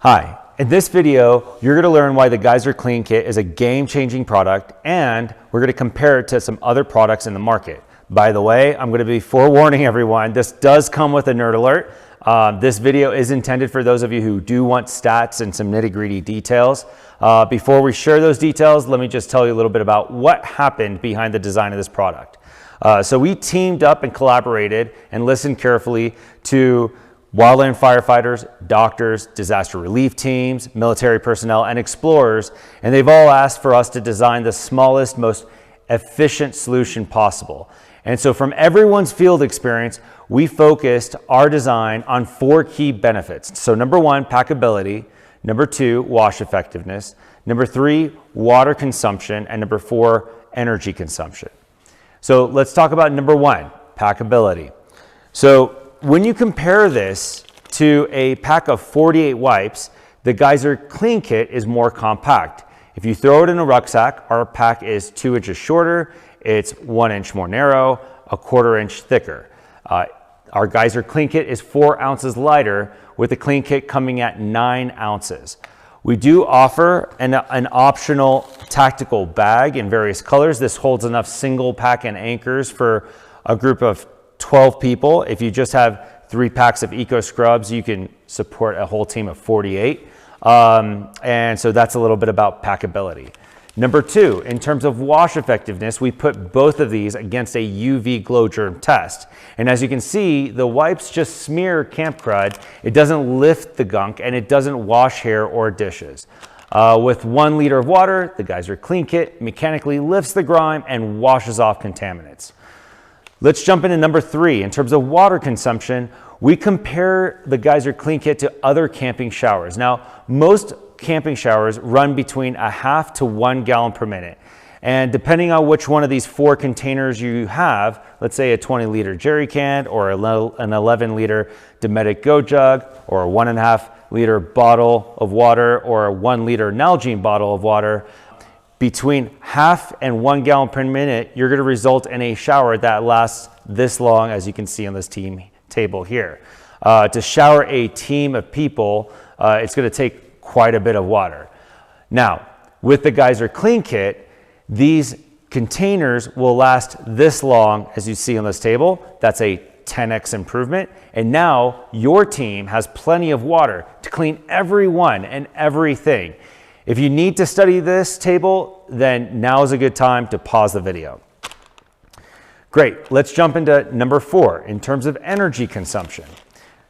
Hi, in this video, you're going to learn why the Geyser Clean Kit is a game-changing product, and we're going to compare it to some other products in the market. By the way, I'm going to be forewarning everyone, this does come with a nerd alert. This video is intended for those of you who do want stats and some nitty-gritty details. Before we share those details, let me just tell you a little bit about what happened behind the design of this product. So we teamed up and collaborated and listened carefully to wildland firefighters, doctors, disaster relief teams, military personnel, and explorers, and they've all asked for us to design the smallest, most efficient solution possible. And so from everyone's field experience, we focused our design on 4 key benefits. So number 1, packability. Number 2, wash effectiveness. Number 3, water consumption. And number 4, energy consumption. So let's talk about number 1, packability. So when you compare this to a pack of 48 wipes, the Geyser Clean Kit is more compact. If you throw it in a rucksack, our pack is 2 inches shorter, it's 1 inch more narrow, a 1/4 inch thicker. Our Geyser Clean Kit is 4 ounces lighter, with the Clean Kit coming at 9 ounces. We do offer an optional tactical bag in various colors. This holds enough single pack and anchors for a group of 12 people. If you just have 3 packs of Eco Scrubs, you can support a whole team of 48. And so that's a little bit about packability. Number 2, in terms of wash effectiveness, we put both of these against a UV glow germ test. And as you can see, the wipes just smear camp crud. It doesn't lift the gunk, and it doesn't wash hair or dishes. With 1 liter of water, the Geyser Clean Kit mechanically lifts the grime and washes off contaminants. Let's jump into number 3. In terms of water consumption, we compare the Geyser Clean Kit to other camping showers. Now, most camping showers run between a half to 1 gallon per minute. And depending on which one of these 4 containers you have, let's say a 20-liter jerry can or an 11-liter Dometic Go Jug or a 1.5-liter bottle of water or a 1-liter Nalgene bottle of water, between half and 1 gallon per minute, you're going to result in a shower that lasts this long, as you can see on this table here. To shower a team of people, it's going to take quite a bit of water. Now, with the Geyser Clean Kit, these containers will last this long, as you see on this table. That's a 10x improvement. And now your team has plenty of water to clean everyone and everything. If you need to study this table, then now is a good time to pause the video. Great, let's jump into number 4 in terms of energy consumption.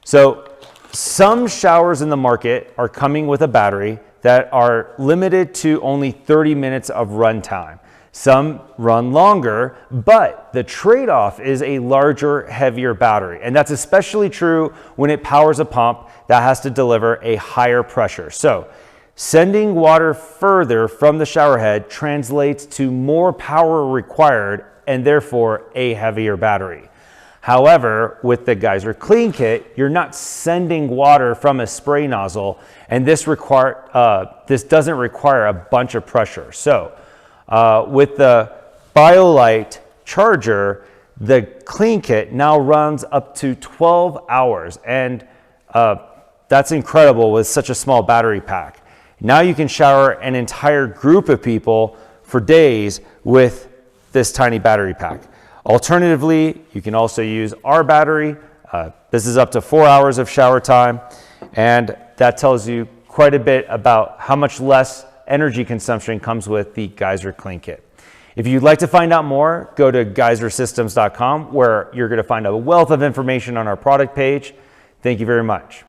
So some showers in the market are coming with a battery that are limited to only 30 minutes of run time. Some run longer, but the trade-off is a larger, heavier battery. And that's especially true when it powers a pump that has to deliver a higher pressure. So sending water further from the shower head translates to more power required and therefore a heavier battery. However, with the Geyser Clean Kit, you're not sending water from a spray nozzle, and this doesn't require a bunch of pressure. So with the BioLite charger, the Clean Kit now runs up to 12 hours, and that's incredible with such a small battery pack. Now you can shower an entire group of people for days with this tiny battery pack. Alternatively, you can also use our battery. This is up to 4 hours of shower time, and that tells you quite a bit about how much less energy consumption comes with the Geyser Clean Kit. If you'd like to find out more, go to geysersystems.com, where you're going to find a wealth of information on our product page. Thank you very much.